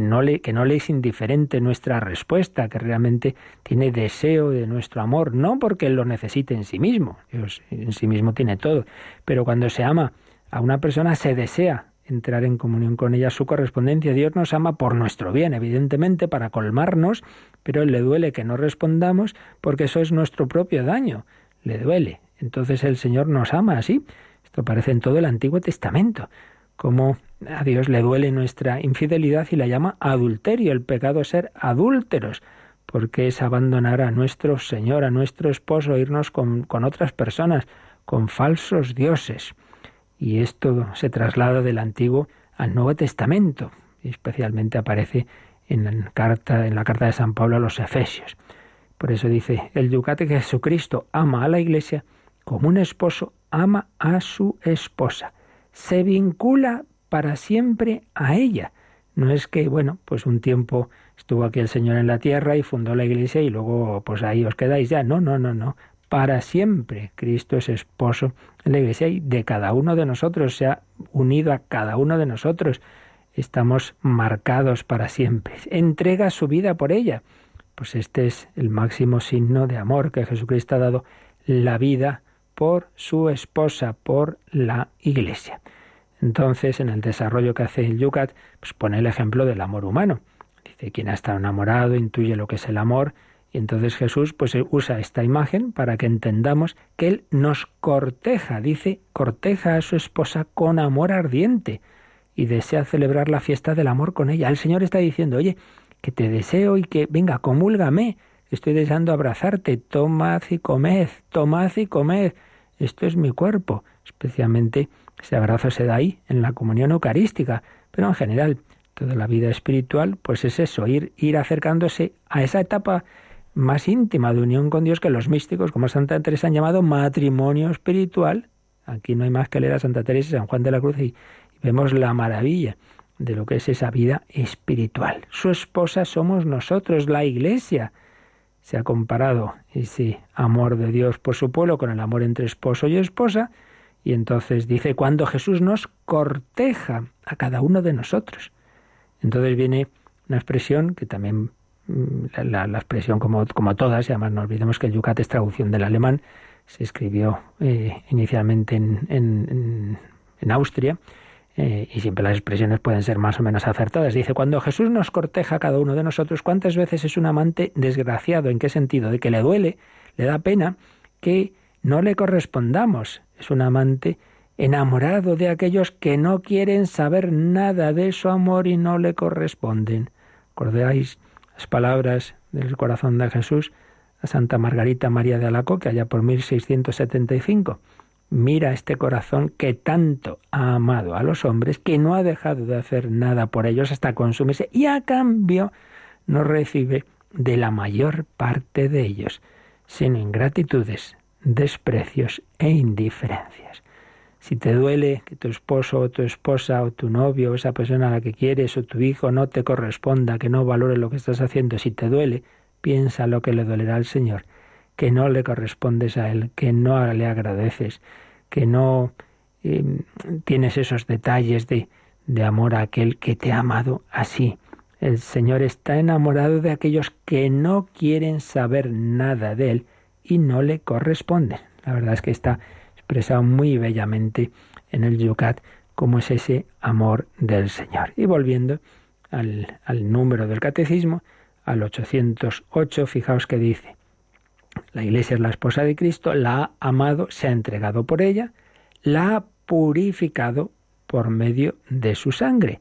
no le es indiferente nuestra respuesta, que realmente tiene deseo de nuestro amor, no porque Él lo necesite en sí mismo, Dios en sí mismo tiene todo, pero cuando se ama a una persona se desea entrar en comunión con ella, su correspondencia. Dios nos ama por nuestro bien, evidentemente, para colmarnos, pero le duele que no respondamos porque eso es nuestro propio daño, le duele. Entonces el Señor nos ama así. Esto aparece en todo el Antiguo Testamento, como a Dios le duele nuestra infidelidad y la llama adulterio, el pecado ser adúlteros, porque es abandonar a nuestro Señor, a nuestro esposo, irnos con otras personas, con falsos dioses. Y esto se traslada del Antiguo al Nuevo Testamento, y especialmente aparece en la carta de San Pablo a los Efesios. Por eso dice el Yucat que Jesucristo ama a la Iglesia como un esposo ama a su esposa. Se vincula para siempre a ella. No es que, pues un tiempo estuvo aquí el Señor en la tierra y fundó la Iglesia y luego pues ahí os quedáis ya. No. Para siempre Cristo es esposo en la Iglesia y de cada uno de nosotros, se ha unido a cada uno de nosotros. Estamos marcados para siempre. Entrega su vida por ella. Pues este es el máximo signo de amor que Jesucristo ha dado, la vida por su esposa, por la Iglesia. Entonces, en el desarrollo que hace el Yucat, pues pone el ejemplo del amor humano. Dice, quien ha estado enamorado intuye lo que es el amor. Y entonces Jesús pues usa esta imagen para que entendamos que Él nos corteja, dice, corteja a su esposa con amor ardiente y desea celebrar la fiesta del amor con ella. El Señor está diciendo, oye, que te deseo y que, venga, comúlgame, estoy deseando abrazarte, tomad y comed, esto es mi cuerpo. Especialmente ese abrazo se da ahí, en la comunión eucarística, pero en general, toda la vida espiritual, pues es eso, ir acercándose a esa etapa más íntima de unión con Dios que los místicos, como Santa Teresa, han llamado matrimonio espiritual. Aquí no hay más que leer a Santa Teresa y San Juan de la Cruz y vemos la maravilla de lo que es esa vida espiritual. Su esposa somos nosotros, la Iglesia. Se ha comparado ese amor de Dios por su pueblo con el amor entre esposo y esposa, y entonces dice, cuando Jesús nos corteja a cada uno de nosotros. Entonces viene una expresión que también, la expresión como todas, y además no olvidemos que el Yucat es traducción del alemán, se escribió inicialmente en Austria, y siempre las expresiones pueden ser más o menos acertadas. Dice, cuando Jesús nos corteja a cada uno de nosotros, ¿cuántas veces es un amante desgraciado? ¿En qué sentido? De que le duele, le da pena que no le correspondamos. Es un amante enamorado de aquellos que no quieren saber nada de su amor y no le corresponden. ¿Acordáis las palabras del corazón de Jesús a Santa Margarita María de Alacoque, allá por 1675? Mira este corazón que tanto ha amado a los hombres, que no ha dejado de hacer nada por ellos hasta consumirse, y a cambio no recibe de la mayor parte de ellos, sino ingratitudes, desprecios e indiferencias. Si te duele que tu esposo o tu esposa o tu novio o esa persona a la que quieres o tu hijo no te corresponda, que no valore lo que estás haciendo, si te duele, piensa lo que le dolerá al Señor, que no le correspondes a Él, que no le agradeces, que no tienes esos detalles de amor a aquel que te ha amado así. El Señor está enamorado de aquellos que no quieren saber nada de Él y no le corresponden. La verdad es que está expresado muy bellamente en el Yucat cómo es ese amor del Señor. Y volviendo al número del Catecismo, al 808, fijaos que dice, la Iglesia es la esposa de Cristo, la ha amado, se ha entregado por ella, la ha purificado por medio de su sangre.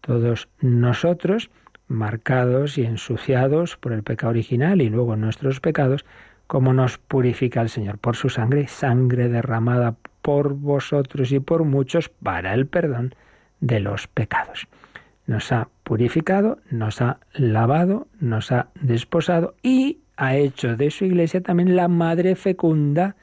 Todos nosotros, marcados y ensuciados por el pecado original y luego nuestros pecados, ¿cómo nos purifica el Señor? Por su sangre, sangre derramada por vosotros y por muchos para el perdón de los pecados. Nos ha purificado, nos ha lavado, nos ha desposado y ha hecho de su Iglesia también la madre fecunda.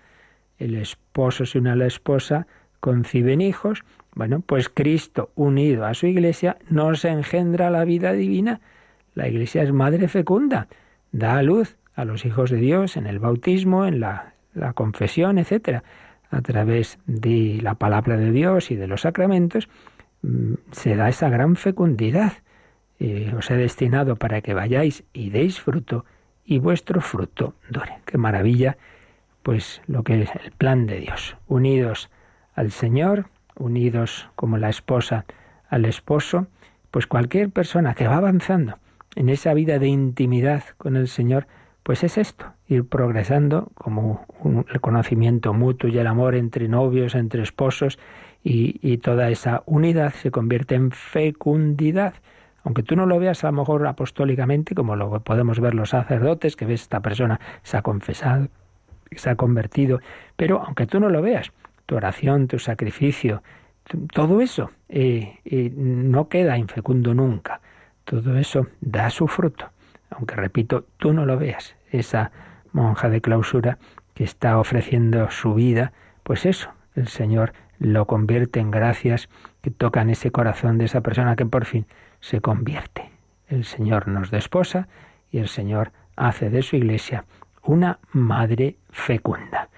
El esposo se une a la esposa, conciben hijos. Bueno, pues Cristo, unido a su Iglesia, nos engendra la vida divina. La Iglesia es madre fecunda, da a luz a los hijos de Dios en el bautismo, en la confesión, etcétera. A través de la palabra de Dios y de los sacramentos se da esa gran fecundidad. Os he destinado para que vayáis y deis fruto y vuestro fruto dure. Qué maravilla, pues lo que es el plan de Dios. Unidos al Señor, unidos como la esposa al esposo, pues cualquier persona que va avanzando en esa vida de intimidad con el Señor, pues es esto, ir progresando como el conocimiento mutuo y el amor entre novios, entre esposos, y toda esa unidad se convierte en fecundidad. Aunque tú no lo veas a lo mejor apostólicamente, como lo podemos ver los sacerdotes, que ves esta persona se ha confesado, se ha convertido, pero aunque tú no lo veas, tu oración, tu sacrificio, todo eso no queda infecundo nunca. Todo eso da su fruto. Aunque, repito, tú no lo veas. Esa monja de clausura que está ofreciendo su vida, pues eso, el Señor lo convierte en gracias que tocan ese corazón de esa persona que por fin se convierte. El Señor nos desposa y el Señor hace de su Iglesia una madre fecunda.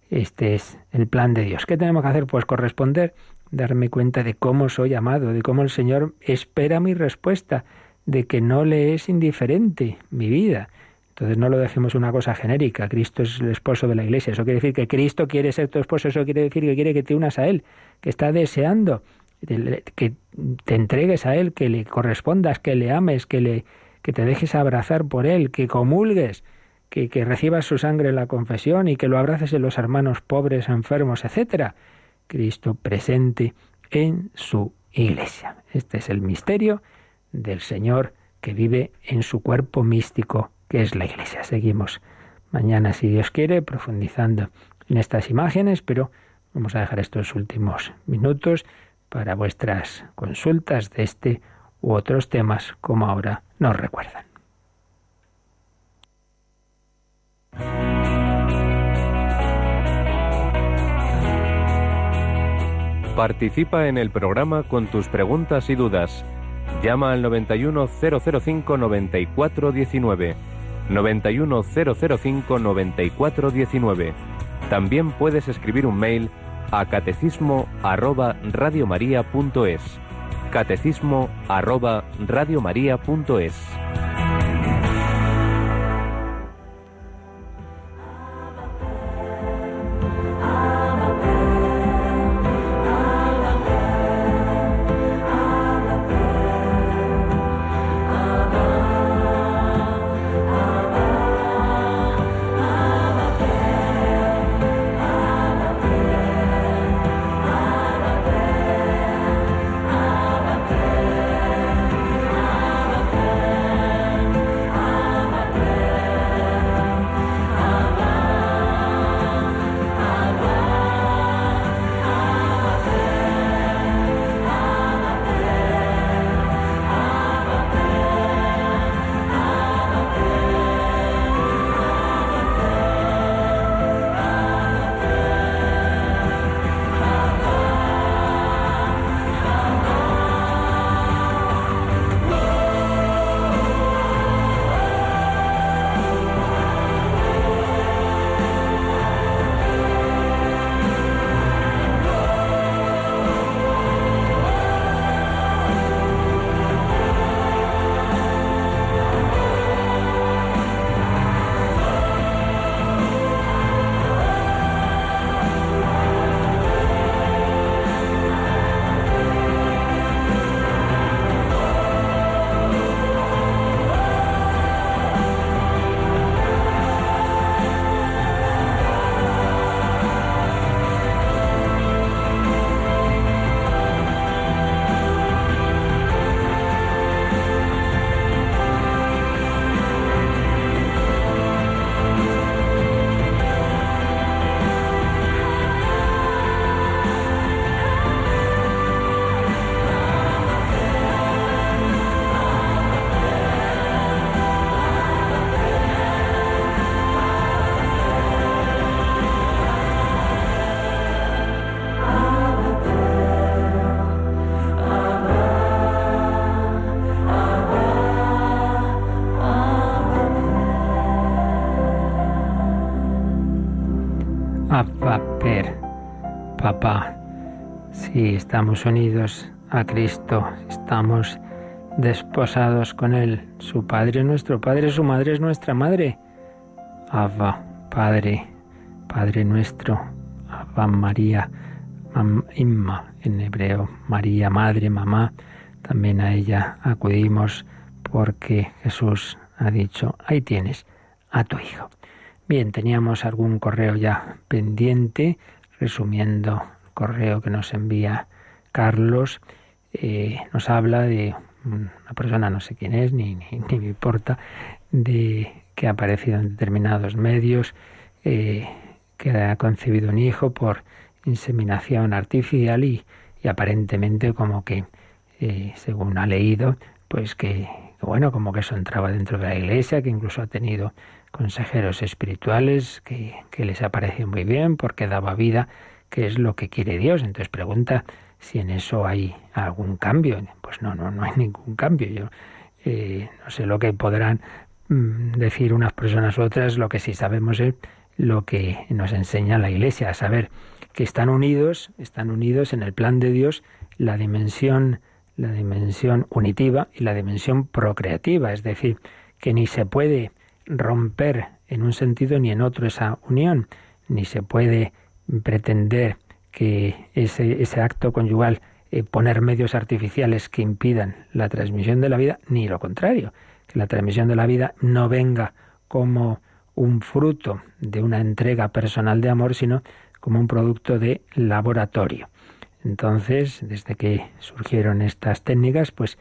Este es el plan de Dios. ¿Qué tenemos que hacer? Pues corresponder, darme cuenta de cómo soy amado, de cómo el Señor espera mi respuesta, de que no le es indiferente mi vida. Entonces no lo dejemos una cosa genérica. Cristo es el esposo de la Iglesia. Eso quiere decir que Cristo quiere ser tu esposo. Eso quiere decir que quiere que te unas a Él, que está deseando que te entregues a Él, que le correspondas, que le ames, que te dejes abrazar por Él, que comulgues, que recibas su sangre en la confesión y que lo abraces en los hermanos pobres, enfermos, etcétera. Cristo presente en su Iglesia. Este es el misterio del Señor que vive en su cuerpo místico, que es la Iglesia. Seguimos mañana, si Dios quiere, profundizando en estas imágenes, pero vamos a dejar estos últimos minutos para vuestras consultas de este u otros temas, como ahora nos recuerdan. Participa en el programa con tus preguntas y dudas. Llama al 91005-9419. 91005-9419. También puedes escribir un mail a catecismo@radiomaria.es. catecismo@radiomaria.es. Papá, si estamos unidos a Cristo, estamos desposados con Él. Su Padre es nuestro Padre, su Madre es nuestra Madre. Abba, Padre, Padre nuestro, Abba María, Imma, en hebreo María, madre, mamá. También a ella acudimos porque Jesús ha dicho, ahí tienes a tu hijo. Bien, teníamos algún correo ya pendiente, resumiendo el correo que nos envía Carlos. Nos habla de una persona, no sé quién es, ni me importa, de que ha aparecido en determinados medios, que ha concebido un hijo por inseminación artificial y aparentemente como que, según ha leído, pues que bueno, como que eso entraba dentro de la Iglesia, que incluso ha tenido consejeros espirituales que les ha parecido muy bien porque daba vida, que es lo que quiere Dios. Entonces pregunta si en eso hay algún cambio. Pues no hay ningún cambio. Yo no sé lo que podrán decir unas personas u otras, lo que sí sabemos es lo que nos enseña la Iglesia, a saber que están unidos en el plan de Dios la dimensión unitiva y la dimensión procreativa, es decir, que ni se puede romper en un sentido ni en otro esa unión, ni se puede pretender que ese acto conyugal poner medios artificiales que impidan la transmisión de la vida, ni lo contrario, que la transmisión de la vida no venga como un fruto de una entrega personal de amor, sino como un producto de laboratorio. Entonces, desde que surgieron estas técnicas, pues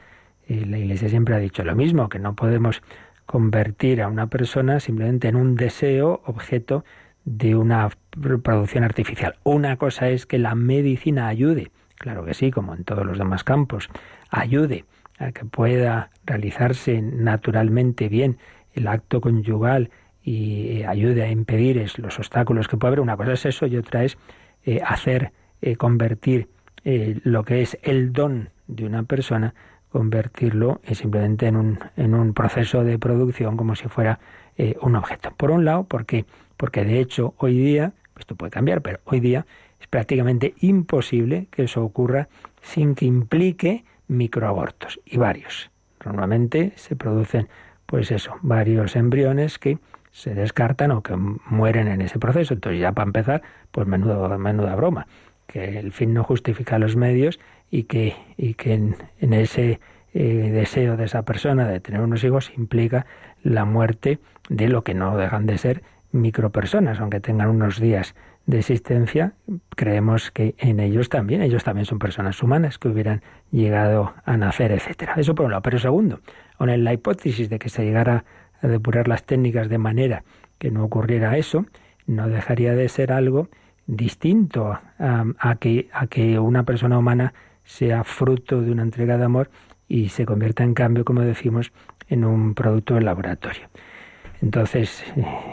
la Iglesia siempre ha dicho lo mismo, que no podemos convertir a una persona simplemente en un deseo objeto de una producción artificial. Una cosa es que la medicina ayude, claro que sí, como en todos los demás campos, ayude a que pueda realizarse naturalmente bien el acto conyugal y ayude a impedir los obstáculos que puede haber. Una cosa es eso y otra es convertir lo que es el don de una persona, convertirlo simplemente en un proceso de producción como si fuera un objeto. Por un lado, porque de hecho hoy día, esto puede cambiar, pero hoy día es prácticamente imposible que eso ocurra sin que implique microabortos, y varios. Normalmente se producen, pues eso, varios embriones que se descartan o que mueren en ese proceso. Entonces ya para empezar, pues menuda broma, que el fin no justifica los medios y que en ese deseo de esa persona de tener unos hijos implica la muerte de lo que no dejan de ser micropersonas, aunque tengan unos días de existencia. Creemos que en ellos también son personas humanas que hubieran llegado a nacer, etcétera. Eso por un lado. Pero segundo, en la hipótesis de que se llegara a depurar las técnicas de manera que no ocurriera eso, no dejaría de ser algo distinto a que una persona humana sea fruto de una entrega de amor y se convierta en cambio, como decimos, en un producto del laboratorio. Entonces,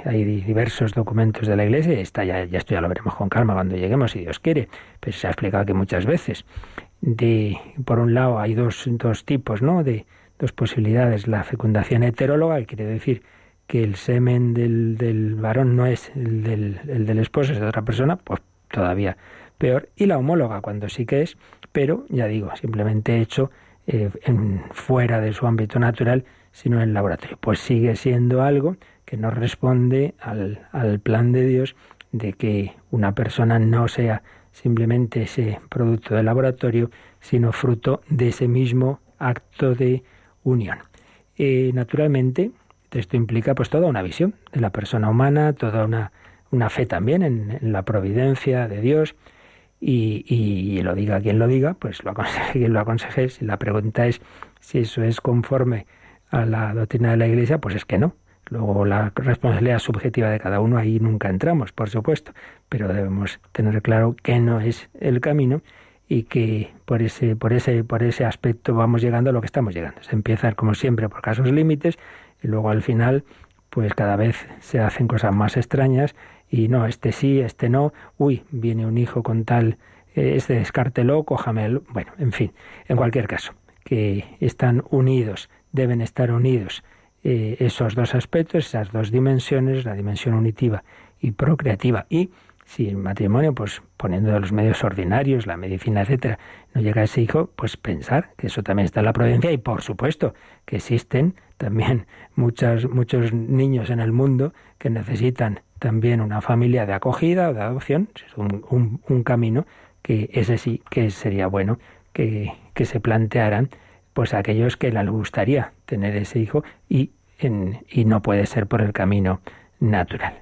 hay diversos documentos de la Iglesia, y esto ya lo veremos con calma cuando lleguemos, si Dios quiere, pero se ha explicado aquí muchas veces. Por un lado, hay dos tipos, ¿no?, de dos posibilidades. La fecundación heteróloga, que quiere decir que el semen del varón no es el del esposo, es de otra persona, pues todavía peor. Y la homóloga, cuando sí que es, pero, ya digo, simplemente hecho fuera de su ámbito natural, sino en el laboratorio. Pues sigue siendo algo que no responde al plan de Dios de que una persona no sea simplemente ese producto de laboratorio, sino fruto de ese mismo acto de unión. Naturalmente, esto implica pues toda una visión de la persona humana, toda una fe también en la providencia de Dios, y lo diga quien lo diga, pues lo aconseje quien lo aconseje. Si la pregunta es si eso es conforme a la doctrina de la Iglesia, pues es que no. Luego la responsabilidad subjetiva de cada uno, ahí nunca entramos, por supuesto, pero debemos tener claro que no es el camino y que por ese aspecto vamos llegando a lo que estamos llegando. Se empieza, como siempre, por casos límites y luego al final pues cada vez se hacen cosas más extrañas y no, este sí, este no, viene un hijo con tal, descártelo, cójamelo. Bueno, en fin, en cualquier caso, que están unidos, deben estar unidos esos dos aspectos, esas dos dimensiones, la dimensión unitiva y procreativa. Y si el matrimonio, pues poniendo de los medios ordinarios, la medicina, etcétera, no llega a ese hijo, pues pensar que eso también está en la providencia y por supuesto que existen también muchos niños en el mundo que necesitan también una familia de acogida o de adopción. Es un camino que ese sí que sería bueno que se plantearan pues aquellos que les gustaría tener ese hijo y no puede ser por el camino natural.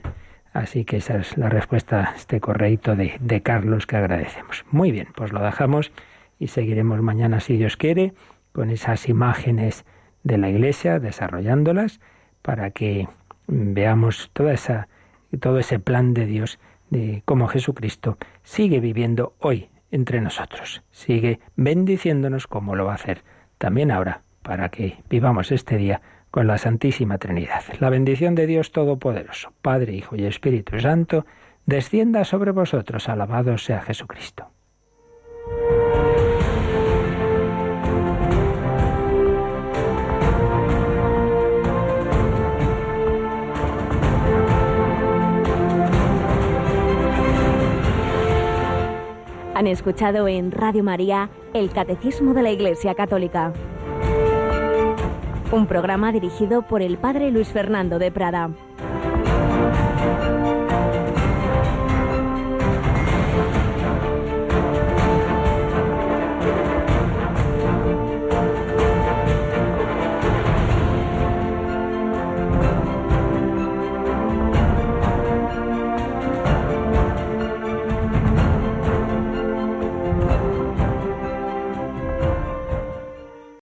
Así que esa es la respuesta a este correíto de Carlos, que agradecemos. Muy bien, pues lo dejamos y seguiremos mañana, si Dios quiere, con esas imágenes de la Iglesia, desarrollándolas, para que veamos todo ese plan de Dios, de cómo Jesucristo sigue viviendo hoy entre nosotros, sigue bendiciéndonos como lo va a hacer también ahora, para que vivamos este día con la Santísima Trinidad. La bendición de Dios Todopoderoso, Padre, Hijo y Espíritu Santo, descienda sobre vosotros. Alabado sea Jesucristo. Han escuchado en Radio María el Catecismo de la Iglesia Católica, un programa dirigido por el Padre Luis Fernando de Prada.